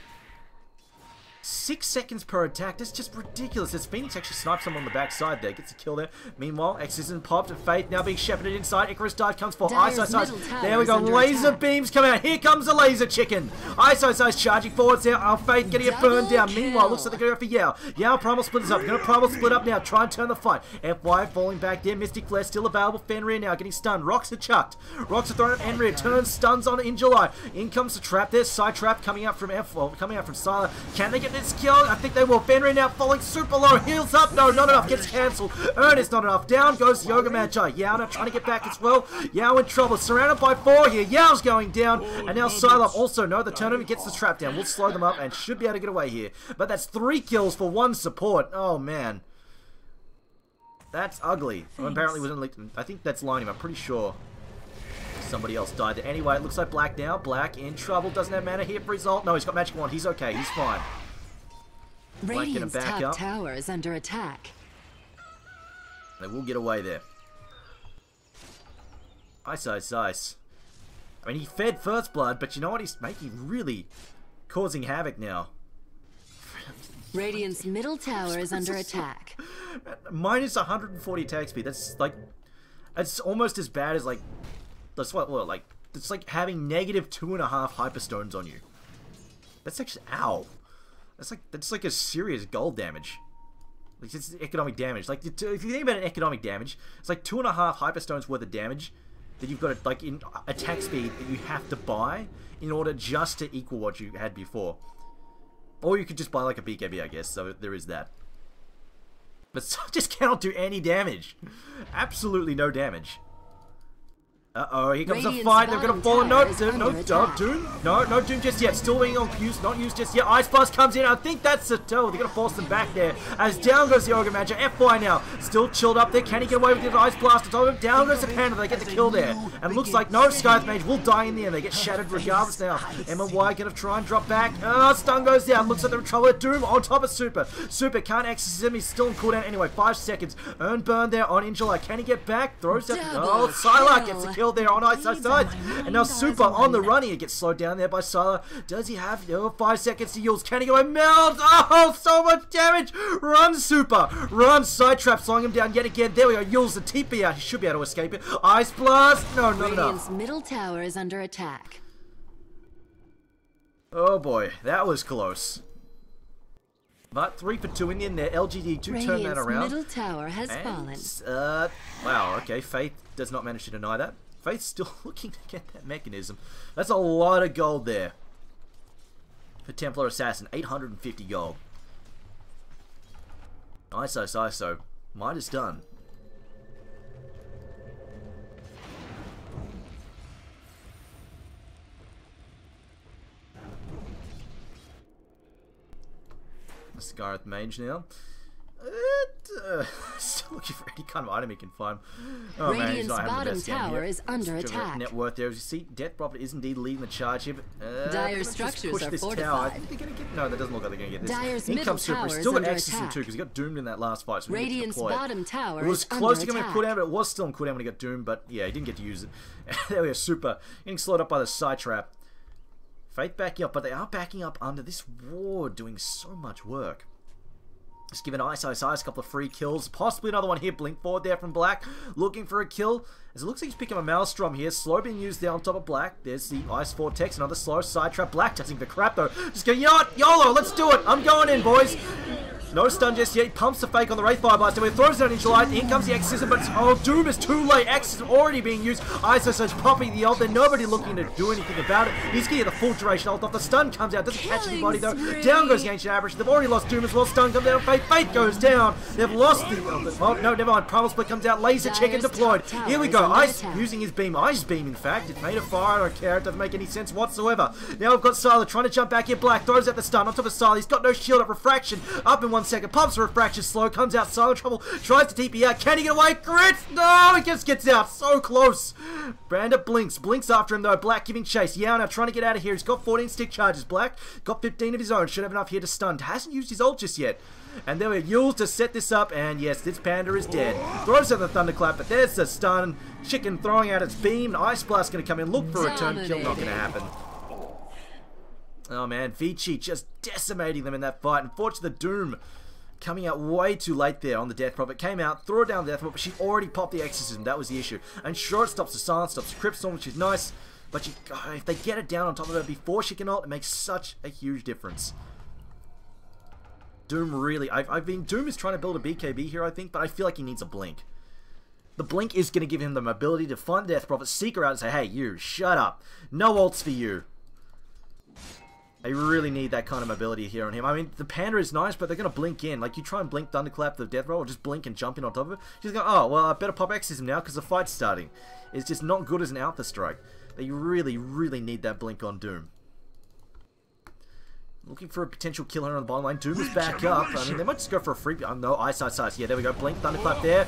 6 seconds per attack. That's just ridiculous. As Phoenix actually snipes someone on the backside there. Gets a kill there. Meanwhile, X isn't popped. Faith now being shepherded inside. Icarus Dart comes for ISO. There we go. Laser beams come out. Here comes the laser chicken. ISO charging forwards there. Our Faith getting it burned down. Meanwhile, looks like they're going to go for Yao. Yao Primal Split is up. Going to Primal Split up now. Try and turn the fight. FY falling back there. Mystic Flare still available. Fenrir now getting stunned. Rocks are chucked. Rocks are thrown at Fenrir. Turns, stuns on Injuly. In comes the trap. There's Side Trap coming out from coming out from Sylar. Can they get this kill? I think they will. Fenrir now falling super low. Heals up. No, not enough. Gets cancelled. Ernest not enough. Down goes Yoga Magi. Yao now trying to get back as well. Yao in trouble. Surrounded by 4 here. Yao's going down. And now Sylar also, no, the tournament gets the trap down. We'll slow them up and should be able to get away here. But that's 3 kills for 1 support. Oh, man. That's ugly. Well, apparently, I think that's lining. I'm pretty sure somebody else died there. Anyway, it looks like Black now. Black in trouble. Doesn't have mana here for his ult. No, he's got Magic Wand. He's okay. He's fine. Radiant's top tower is under attack. They will get away there. Ice. I mean, he fed First Blood, but you know what? He's making really causing havoc now. Radiant's middle tower is under attack. Minus 140 attack speed. That's like, it's almost as bad as like, that's what, like, it's like having negative 2.5 hyperstones on you. That's actually, ow. That's like a serious gold damage. Like, it's economic damage. Like, if you think about an economic damage, it's like 2.5 hyperstones worth of damage that you've got to, like, in attack speed that you have to buy in order just to equal what you had before. Or you could just buy like a BKB, I guess. So there is that. But just cannot do any damage. Absolutely no damage. Uh-oh, here comes a fight. They're going to fall. No, Doom. No Doom just yet. Still being used, not used just yet. Ice Blast comes in. I think that's a toe. They're going to force them back there. As down goes the Ogre Magi. FY now. Still chilled up there. Can he get away with the Ice Blast? On top of him. Down goes the Panda. They get the kill there. And looks like no Scythe Mage will die in the end. They get shattered regardless now. MY going to try and drop back. Stun goes down. Looks like they're in trouble with Doom on top of Super. Super can't access him. He's still in cooldown anyway. 5 seconds. Earn burn there on Injuly. Can he get back? Throws it. Oh, Sylar gets the kill there on Ice side. And now Super on the run. He gets slowed down there by Sylar. Does he have 5 seconds to use? Can he go and melt? Oh, so much damage. Run, Super. Run. Side trap slowing him down yet again. There we go. Yules the TP out. He should be able to escape it. Ice Blast. No, not enough. Radiant's middle tower is under attack. Oh boy, that was close. But 3 for 2 in the end there. LGD to turn that around. Middle tower has fallen. Wow, okay. Faith does not manage to deny that. Faith's still looking to get that mechanism. That's a lot of gold there. For Templar Assassin, 850 gold. ISO. Midas done. Scarlet Mage now. Still looking for any kind of item he can find. Oh man, he's not having the best game here. Is under attack. Net worth there. As you see, Death Prophet is indeed leading the charge here. But, Dire structures are fortified. Tower. I think they're gonna get. No, that doesn't look like they're gonna get this. Dire's Income middle super. tower He's is still got under Exorcism attack. too because he got doomed in that last fight. So Radiant's bottom tower it was is close under to getting a attack. cooldown, but it was still on cooldown when he got doomed. But yeah, he didn't get to use it. There we go. Super. Getting slowed up by the side trap. Faith backing up, but they are backing up under this ward, doing so much work. Just giving Ice a couple of free kills. Possibly another one here. Blink forward there from Black. Looking for a kill. As it looks like he's picking up a Maelstrom here. Slow being used there on top of Black. There's the Ice Vortex. Another slow side trap. Black doesn't give a crap though. Just go, you know what? YOLO, let's do it. I'm going in, boys. No stun just yet. He pumps the fake on the Wraith Fire Blast. He throws it out into light. In comes the Exorcism, but oh, Doom is too late. Exorcism already being used. Iso's popping the ult. There's nobody looking to do anything about it. He's getting the full duration ult off. The stun comes out. Doesn't catch anybody though. Down goes the Ancient Average. They've already lost Doom as well. Stun comes out. Fate goes down. They've lost the... Oh, no, never mind. Primal Split comes out. Laser Chicken deployed. Here we go. Ice using his beam. Ice beam, in fact. It's made of fire. I don't care. It doesn't make any sense whatsoever. Now we've got Sylar trying to jump back here. Black throws out the stun on top of Sylar. He's got no shield up. Refraction up in 1 second. Pumps a refraction slow. Comes out. Silent Trouble tries to TP out. Can he get away? Crit! No! He just gets out. So close. Brander blinks. Blinks after him though. Black giving chase. Yeah, now trying to get out of here. He's got 14 stick charges. Black got 15 of his own. Should have enough here to stun. Hasn't used his ult just yet. And there we go. Yules to set this up. And yes, this panda is dead. Throws out the Thunderclap. But there's the stun. Chicken throwing out its beam. Ice Blast going to come in. Look for a return kill. Not going to happen. Oh man. Vici just decimating them in that fight. Unfortunately, the Doom coming out way too late there on the Death Prophet. Came out, threw it down the Death Prophet, but she already popped the Exorcism. That was the issue. And sure, it stops the Silence, stops the Crypt Storm, which is nice. But if they get it down on top of her before she can ult, it makes such a huge difference. Doom really... Doom is trying to build a BKB here, I think, but I feel like he needs a Blink. The Blink is going to give him the mobility to find the Death Prophet, seek her out and say, hey, you, shut up. No ults for you. They really need that kind of mobility here on him. I mean, the Panda is nice, but they're going to blink in. Like, you try and blink Thunderclap the Death Roll, or just blink and jump in on top of it. She's going, oh, well, I better pop Exorcism now because the fight's starting. It's just not good as an Alpha Strike. They really, really need that blink on Doom. Looking for a potential kill here on the bottom lane. Doom is back up. I mean, they might just go for a free... no, Ice. Yeah, there we go. Blink, Thunderclap there.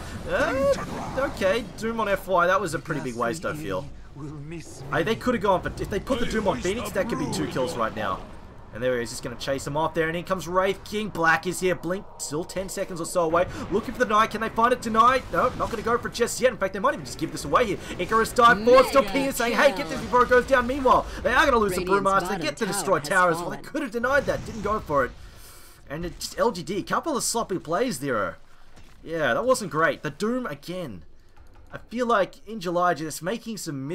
Okay, Doom on FY. That was a pretty big waste, I feel. They could have gone, but if they put the Doom on Phoenix, that could be 2 kills right now. And there he is, just going to chase him off there. And in comes Wraith King. Black is here. Blink, still 10 seconds or so away. Looking for the Deny. Can they find it tonight? No, not going to go for it just yet. In fact, they might even just give this away here. Icarus dive forward. Still pinging, saying, hey, get this before it goes down. Meanwhile, they are going to lose the Brewmaster. They get to destroy towers. Well, they could have denied that. Didn't go for it. And it just LGD. Couple of sloppy plays there. Yeah, that wasn't great. The Doom again. I feel like in July, just making some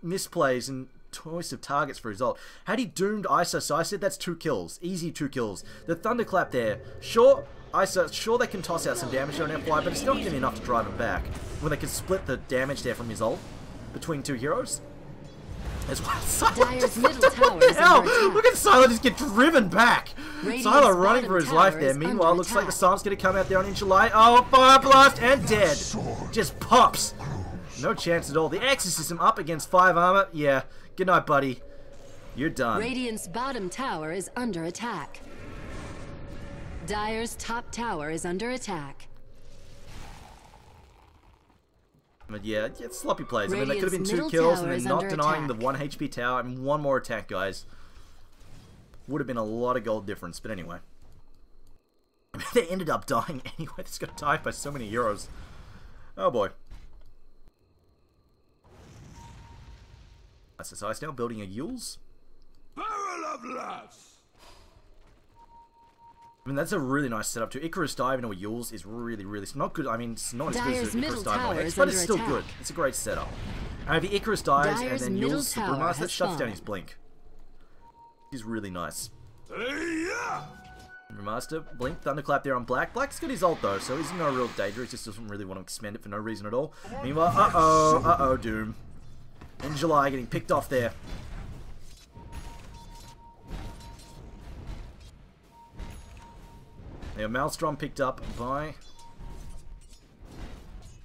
misplays and choice of targets for his ult. Had he doomed Iso, I said that's 2 kills. Easy 2 kills. The Thunderclap there. Sure, Iso, sure they can toss out some damage on FY, but it's not going to be enough to drive him back. When they can split the damage there from his ult between 2 heroes. As well. Dyer's middle tower is under attack. Look at Sylar just get driven back. Sylar running for his tower life there. is Meanwhile, under looks like the attack. Psalm's going to come out there on Inchulite. Oh, Fire Blast and dead. Just pops. No chance at all. The Exorcism up against 5 armor. Yeah. Good night, buddy. You're done. Radiant's bottom tower is under attack. Dyer's top tower is under attack. But yeah, it's sloppy plays. I mean, they could have been Radiant's 2 kills middle and then tower not is denying under the 1 HP tower. I mean, 1 more attack, guys. Would have been a lot of gold difference. But anyway. I mean, they ended up dying anyway. They just got died by so many euros. Oh boy. That's the size now. Building a Yules. Barrel of laughs. I mean, that's a really nice setup too. Icarus dive into a Yules is really, really... It's not good. I mean, it's not as good as Dyer's Icarus middle dive tower on Hex, is but it's under still attack. good. It's a great setup. And if the Icarus dives Dyer's and then middle Yules the tower Brewmaster, that has shuts down fallen. his blink. He's really nice. Yeah. Brewmaster, blink, Thunderclap there on Black. Black's got his ult though, so he's in no real danger. He just doesn't really want to expend it for no reason at all. Meanwhile, uh-oh, Doom. In July, getting picked off there. Now, Maelstrom picked up by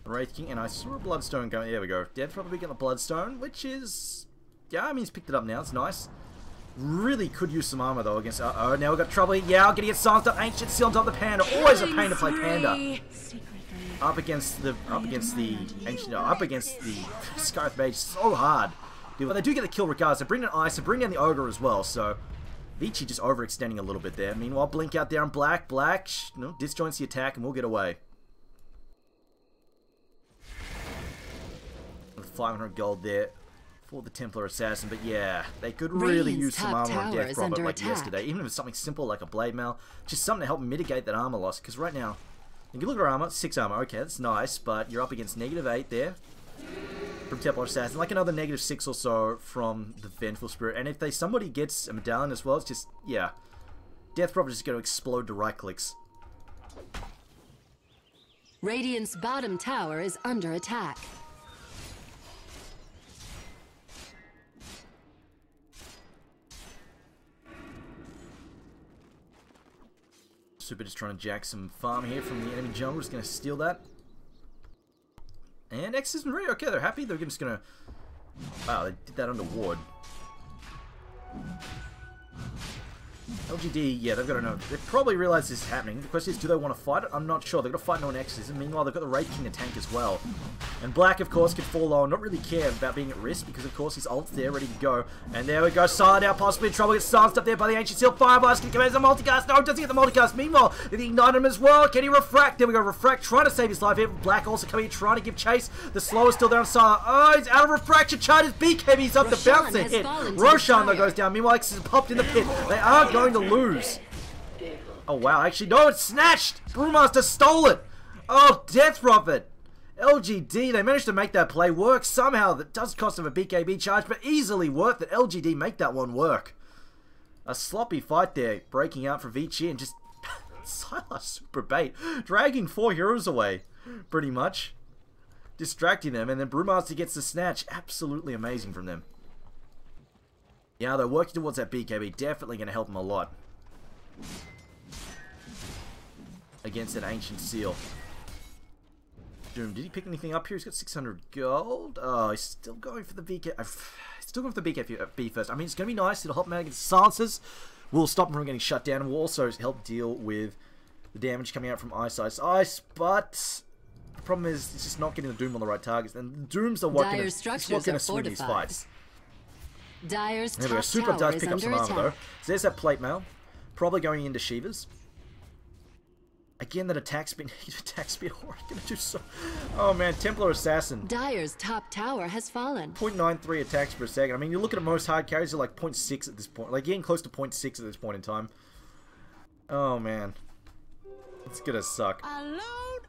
Wraith King, and I saw a Bloodstone going. There we go. Dead probably getting a Bloodstone, which is... Yeah, I mean, he's picked it up now. It's nice. Really could use some armor, though, against... Uh-oh, now we've got trouble here. Yeah, I'm gonna get silenced up. Ancient Seal on top of the Panda. Always a pain to play Panda. Up against the Scarlet Mage. So hard. But they do get the kill regardless. They bring in Ice. They bring down the Ogre as well, so... Vici just overextending a little bit there. Meanwhile, Blink out there on Black. Black, no, disjoints the attack, and we'll get away. With 500 gold there for the Templar Assassin, but yeah, they could really use some armor on Death Prophet like yesterday. Even if it's something simple like a Blade Mail, just something to help mitigate that armor loss. Because right now, if you look at our armor, 6 armor, okay, that's nice, but you're up against -8 there from Templar Assassin, like another -6 or so from the Vengeful Spirit. And if somebody gets a medallion as well, it's just, yeah, Death Prophet is going to explode to right clicks. Radiant's bottom tower is under attack. Super just trying to jack some farm here from the enemy jungle. Just going to steal that. And X is very okay. They're happy. They're just going to... Wow, they did that under ward. LGD, yeah, they've got to know. They probably realize this is happening. The question is, do they want to fight it? I'm not sure. They've got to fight no one X's. And meanwhile, they've got the Wraith King to tank as well. And Black, of course, could fall low and not really care about being at risk because, of course, his ult's there, ready to go. And there we go. Silent out, possibly in trouble. Gets silenced up there by the Ancient Seal. Fireblast can come out as a multicast. No, doesn't get the multicast. Meanwhile, they ignite him as well. Can he refract? There we go. Refract, trying to save his life here. Black also coming in, trying to give chase. The slow is still there on Silent. Oh, he's out of refraction. Charges BKB's up to bounce the hit. Roshan, though, goes down. Meanwhile, X is popped in the pit. They are going to lose. Oh wow, actually no, it's snatched! Brewmaster stole it! Oh, Death Prophet! LGD, they managed to make that play work somehow. That does cost them a BKB charge, but easily worth it. LGD make that one work. A sloppy fight there, breaking out for Vici and just... Sylar super bait. Dragging 4 heroes away, pretty much. Distracting them, and then Brewmaster gets the snatch. Absolutely amazing from them. Yeah, they're working towards that BKB. Definitely going to help them a lot. Against that Ancient Seal. Doom, did he pick anything up here? He's got 600 gold. Oh, he's still going for the BK. Still going for the BKB first. I mean, it's going to be nice. It'll help him out against silencers. We'll stop him from getting shut down. And we'll also help deal with the damage coming out from Ice. But the problem is, it's just not getting the Doom on the right targets. And the Dooms are what going to swing these fights. Dyer's there we go. Super does pick up some armor, though. So there's that plate mail. Probably going into Shiva's. Again, that attack speed. Attack speed. What are you going to do so? Oh man, Templar Assassin. Dyer's top tower has fallen. 0.93 attacks per second. I mean, you look at most hard carries are like 0.6 at this point. Like getting close to 0.6 at this point in time. Oh man, it's gonna suck. Alone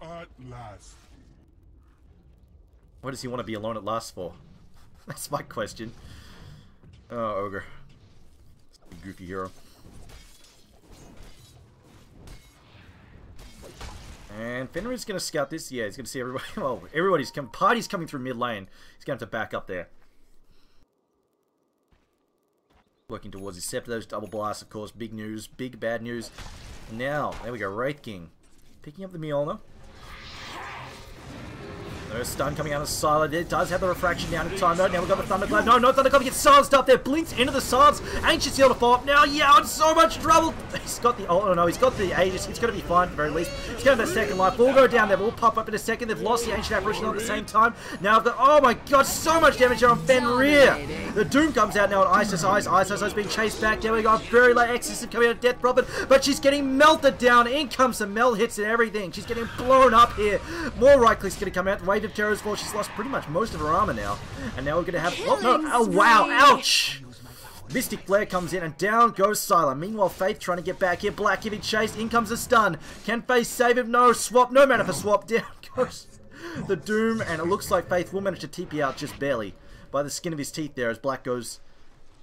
at last. What does he want to be alone at last for? That's my question. Oh, Ogre. Goofy hero. And Fenrir's going to scout this. Yeah, he's going to see everybody. Well, everybody's coming. Party's coming through mid lane. He's going to have to back up there. Working towards his scepter. Those double blasts, of course. Big news. Big bad news. Now, there we go. Wraith King. Picking up the Mjolnir. There's stun coming out of Sylar. It does have the refraction down in time though. Now we've got the Thunderclap. No, Thunderclap gets silenced up there. Blinks into the silence. Ancient Seal to fall up now. Yeah, in so much trouble. He's got the... Oh no, he's got the Aegis. He's going to be fine at the very least. He's going to have a second life. We'll go down there. We'll pop up in a second. They've lost the Ancient Apparition at the same time. Now I've got... Oh my god, so much damage here on Fenrir. The Doom comes out now on Isis. Isis being chased back. There we go. Very late Exorcism coming out of Death Prophet. But she's getting melted down. In comes some melt hits and everything. She's getting blown up here. More right clicks going to come out. The Wave of Terror as well. She's lost pretty much most of her armor now. And now we're going to have... Oh, no. Oh, wow. Ouch. Mystic Flare comes in and down goes Sylar. Meanwhile, Faith trying to get back here. Black giving chase. In comes a stun. Can Faith save him? No. Swap. No mana for swap. Down goes the Doom. And it looks like Faith will manage to TP out just barely by the skin of his teeth there as Black goes...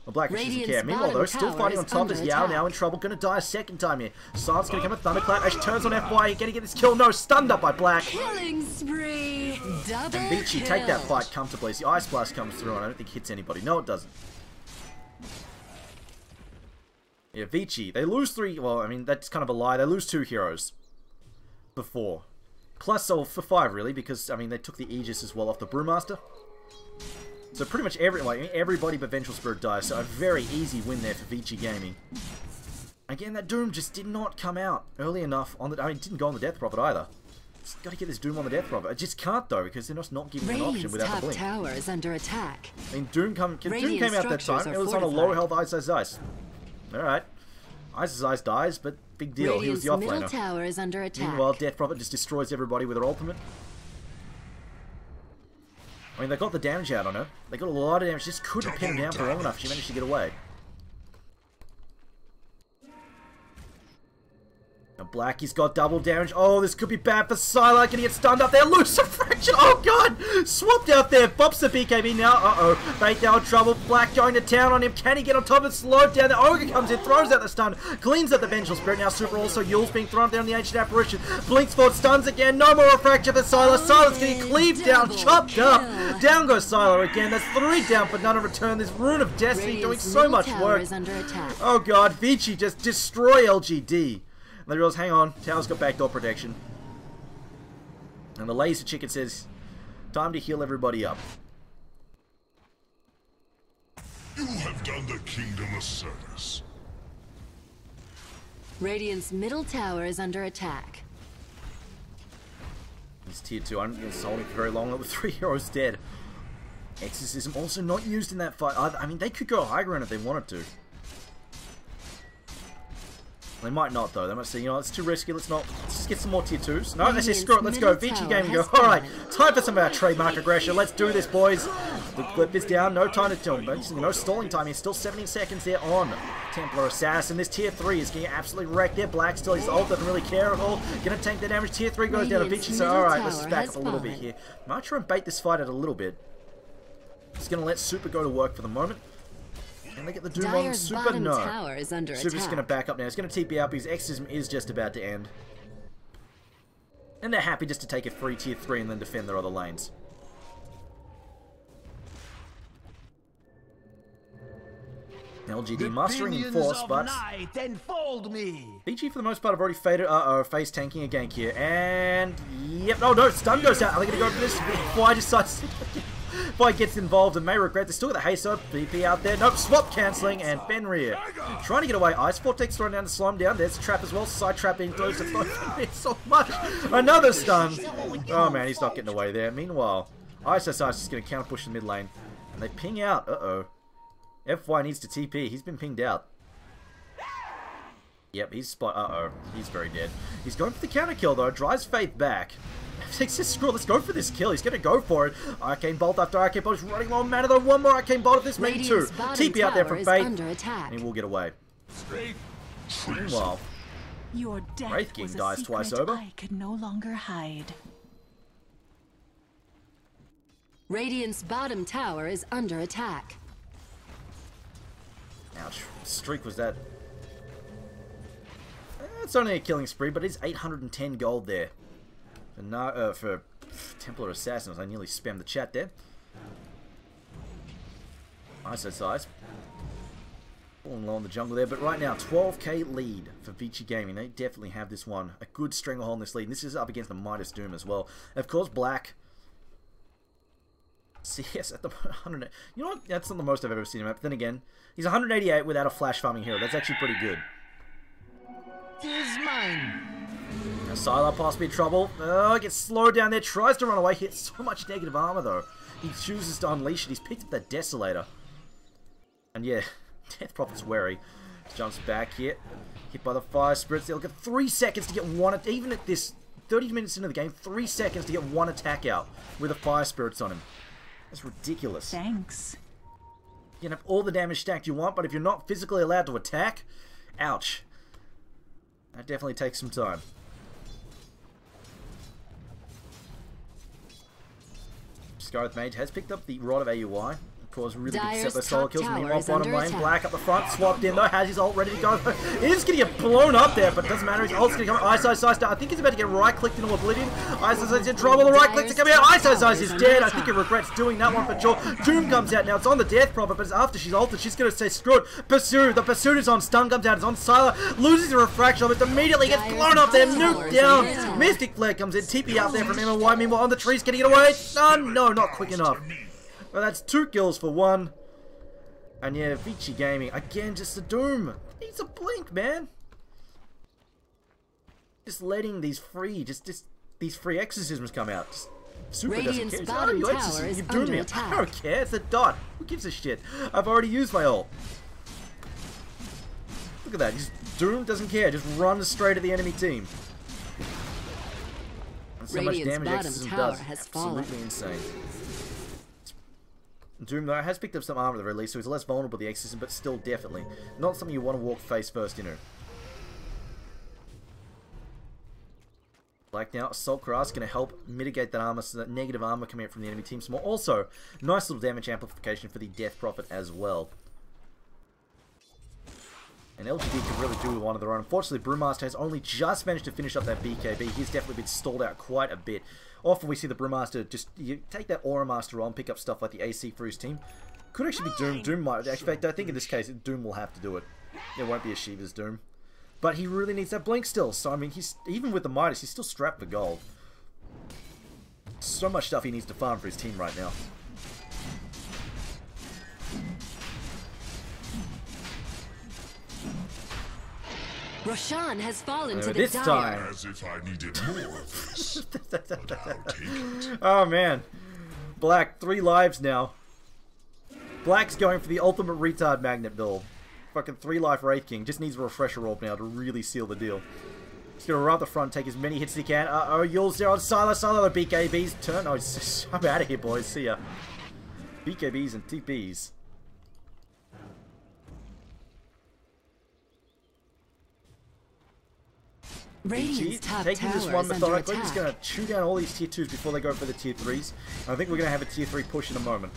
Well, Black doesn't care. Meanwhile, though, still fighting on top. Is Yao now in trouble. Going to die a second time here. Silence going to come with Thunderclap. As she turns on FY. Going to get this kill. No. Stunned up by Black. Killing spree. Double And Vici kill. take that fight comfortably. As the Ice Blast comes through, and I don't think it hits anybody. No, it doesn't. Yeah, Vici, they lose 3... Well, I mean, that's kind of a lie. They lose 2 heroes. Before. Plus, or for 5, really, because, I mean, they took the Aegis as well off the Brewmaster. So pretty much everybody but Vengeful Spirit dies. So a very easy win there for Vici Gaming. Again, that Doom just did not come out early enough on the... I mean, it didn't go on the Death Prophet either. Just got to get this Doom on the Death Prophet. I just can't, though, because they're just not giving an option without the blink. Tower is under attack. I mean, Doom came out that time. It was on a lower health Ice. Alright. Ice dies, but big deal. He was the offlaner. Middle tower is under attack. Meanwhile, Death Prophet just destroys everybody with her ultimate. I mean, they got the damage out on her. They got a lot of damage. Just couldn't pin her down for long enough. She managed to get away. Now Blackie's got double damage. Oh, this could be bad for Sylar. Gonna get stunned up there. Lose a fraction. Oh, God. Swapped out there. Bops the BKB now. Uh-oh. Bait now in trouble. Black going to town on him. Can he get on top of it? Slowed down. The Ogre comes in. Throws out the stun. Cleans out the Vengeful Spirit. Now Super also. Yule's being thrown down the Ancient Apparition. Blinks forward. Stuns again. No more fracture for Sylar. Sylar's getting cleaved down. Chopped up. Down goes Sylar again. That's 3 down, but none in return. This Rune of Destiny doing so much work. Oh, God. Vici just destroy LGD. And they realize, hang on, Tower's got backdoor protection. And the laser chicken says, time to heal everybody up. You have done the kingdom a service. Radiant's middle tower is under attack. He's tier 2. I don't think it's holding for very long. With 3 heroes dead. Exorcism also not used in that fight either. I mean, they could go high ground if they wanted to. They might not, though. They might say, you know, it's too risky. Let's just get some more tier 2s. No, they say, screw it. Let's go. Vici Gaming go. Alright, time for some of our trademark aggression. Let's do this, boys. The clip is down. No time to tell. No stalling time. He's still 17 seconds there on Templar Assassin. This tier 3 is getting absolutely wrecked there. Black still, his ult doesn't really care at all. Gonna tank the damage. Tier 3 goes down to Vici. So, alright, let's just back up a little bit here. Might try and bait this fight out a little bit. Just gonna let Super go to work for the moment. And they get the Doom on Super. No. Super's going to back up now. He's going to TP out because Exorcism is just about to end. And they're happy just to take a free tier 3 and then defend their other lanes. LGD mustering in force, but Vici for the most part have already faded. Face tanking a gank here. And yep, oh no, stun goes out. Are they going to go for this? Why decides Boy gets involved and may regret. They still got the haste up. BP out there. Nope. Swap cancelling. And Fenrir trying to get away. Ice Vortex thrown down to slow him down. There's a trap as well. Side trap being thrown to Fenrir so much. Another stun. Oh man, he's not getting away there. Meanwhile, Ice is just going to counter push the mid lane. And they ping out. Uh-oh. FY needs to TP. He's been pinged out. Yep, he's spot. Uh-oh. He's very dead. He's going for the counter kill though. Drives Faith back. Screw it, let's go for this kill. He's going to go for it. Arcane Bolt after Arcane Bolt. He's running low on mana though. One more Arcane Bolt if this maybe 2. TP out there from Faith. And he will get away. Meanwhile, Wraith King dies twice over. I could no longer hide. Radiant's bottom tower is under attack. Ouch. Streak was that. It's only a killing spree, but it's 810 gold there. For Templar Assassins, I nearly spammed the chat there. Ice size. Falling low in the jungle there, but right now, 12k lead for Vici Gaming. They definitely have this one. A good stranglehold in this lead. And this is up against the Midas Doom as well. Of course, Black. CS at the 100. You know what? That's not the most I've ever seen him at. But then again, he's 188 without a flash farming hero. That's actually pretty good. Is mine. Now Sylar possibly in trouble. Oh, gets slowed down there. Tries to run away. Hits so much negative armor though. He chooses to unleash it. He's picked up that Desolator. And yeah, Death Prophet's wary. Jumps back here. Hit by the Fire Spirits. They'll get 3 seconds to get one. Even at this 30 minutes into the game, 3 seconds to get one attack out with the Fire Spirits on him. That's ridiculous. Thanks. You can have all the damage stacked you want, but if you're not physically allowed to attack, ouch. That definitely takes some time. Scarlet Mage has picked up the Rod of AUI. Cause really big Dire's set by solo top kills. tower Meanwhile, is bottom under lane, attack. Black up the front, swapped in though, has his ult ready to go. He's gonna get blown up there, but doesn't matter, his ult's gonna come. ISO I think he's about to get right-clicked into Oblivion. ISO's in trouble, the right clicks are coming out. ISO is dead. I think he regrets doing that one for sure. Doom comes out now, it's on the death prophet, but it's after she's ulted, she's gonna say screw it. Pursue, the pursuit is on, stun comes out, it's on Sylar, loses the refraction, but immediately gets blown up there, nuked down. Mystic Flare comes in, TP out there from MMY, meanwhile on the trees, getting it away. No, not quick enough. Well, that's 2 kills for 1. And yeah, Vici Gaming, again, just a Doom. Needs a blink, man. Just letting these free, these free exorcisms come out. Just, Super Radiant's doesn't care. bottom You tower exorcism, is you Doom under me. attack. I don't care, it's a dot. Who gives a shit? I've already used my ult. Look at that, just Doom doesn't care, just runs straight at the enemy team. And so much Radiant's damage bottom exorcism tower does. has Absolutely fallen. insane. Doom, though, has picked up some armor at the very least, so he's less vulnerable to the exorcism, but still definitely not something you want to walk face first into. Black now, Assault Crass going to help mitigate that armor, so that negative armor coming out from the enemy team some more. Also, nice little damage amplification for the Death Prophet as well. And LGD could really do with one of their own. Unfortunately, Brewmaster has only just managed to finish up that BKB. He's definitely been stalled out quite a bit. Often we see the Brewmaster just take that Aura Master on, pick up stuff like the AC for his team. Could actually be Doom. Doom might. In fact, I think in this case, Doom will have to do it. It won't be a Shiva's Doom. But he really needs that blink still. So, I mean, he's even with the Midas, he's still strapped for gold. So much stuff he needs to farm for his team right now. Roshan has fallen to the This Dire. time. As if I needed more of this. But I'll take it. Oh man. Black, 3 lives now. Black's going for the ultimate retard magnet build. Fucking 3 life Wraith King. Just needs a refresher orb now to really seal the deal. He's gonna run up the front, take as many hits as he can. Uh-oh, Yule's there on Sylar. Sylar, the BKB's turn. Oh, I'm out of here, boys. See ya. BKBs and TPs. Radiant's top taking tower this one is under methodically. He's attack. going to chew down all these tier 2s before they go for the tier 3s. I think we're going to have a tier 3 push in a moment.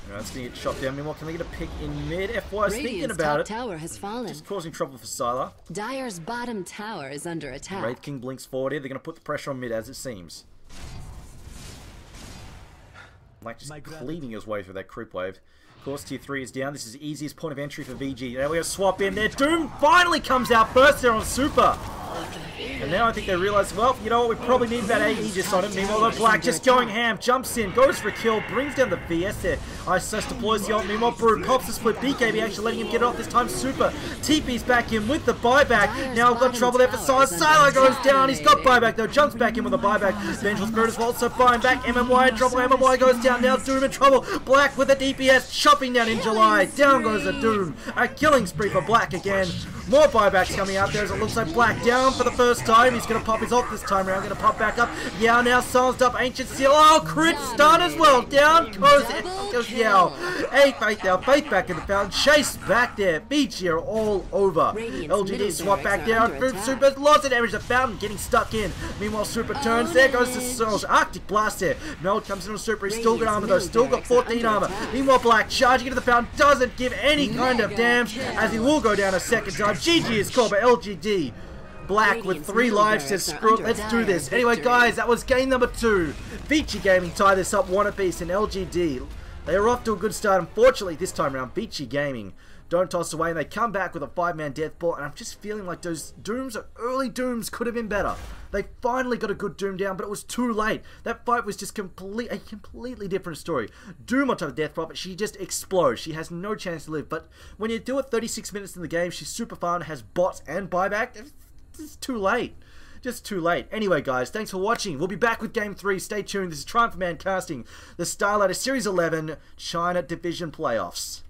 Alright, it's going to get chopped down. Meanwhile, can they get a pick in mid? FY was thinking Radiant's about top it. tower has fallen. Just causing trouble for Sylar. Dire's bottom tower is under attack. Wraith King blinks forward here. They're going to put the pressure on mid as it seems. Like just cleaving his way through that creep wave. Of course, tier 3 is down. This is the easiest point of entry for VG. Now we're going to swap in there. Doom finally comes out first there on Super. And now I think they realise, well, you know what, we probably need that AE just on him. Meanwhile, Black just going ham, jumps in, goes for a kill, brings down the VS there. Isos deploys the ult. Meanwhile, Brew pops the split. BKB actually letting him get off this time. Super. TP's back in with the buyback. Now I've got trouble there for Sylar. Sylar goes down. He's got buyback though. Jumps back in with a buyback. Vengeful Spirit as well. So fine back. MMY in trouble. MMY goes down. Now Doom in trouble. Black with a DPS chopping down in July. Down goes the Doom. A killing spree for Black again. More buybacks coming out there as it looks like Black down for the first time. He's going to pop his ult this time around. Going to pop back up. Yao now silenced up. Ancient Seal. Oh, crit stun as well. Down goes Yao. Faith now. Faith back in the fountain. Chase back there. Vici are all over. LGD swap back down. Super. Lots of damage. The fountain getting stuck in. Meanwhile, Super turns. There goes the Souls. Arctic Blast there. Meld comes in on Super. He's still got armor though. Still got 14 armor. Meanwhile, Black charging into the fountain. Doesn't give any kind of damage as he will go down a second time. GG is called by LGD. Black with 3 lives says screw it, let's do this. Anyway guys, that was game number 2. Vici Gaming tie this up 1 apiece in LGD. They are off to a good start. Unfortunately this time around, Vici Gaming don't toss away and they come back with a 5-man death ball, and I'm just feeling like those Dooms, early Dooms, could have been better. They finally got a good Doom down, but it was too late. That fight was just a completely different story. Doom on top of Death Prophet, she just explodes. She has no chance to live, but when you do it 36 minutes in the game, she's super fun, has bots and buyback. It's too late. Just too late. Anyway, guys, thanks for watching. We'll be back with Game 3. Stay tuned. This is Triumph of Man casting the Starladder Series 11 China Division Playoffs.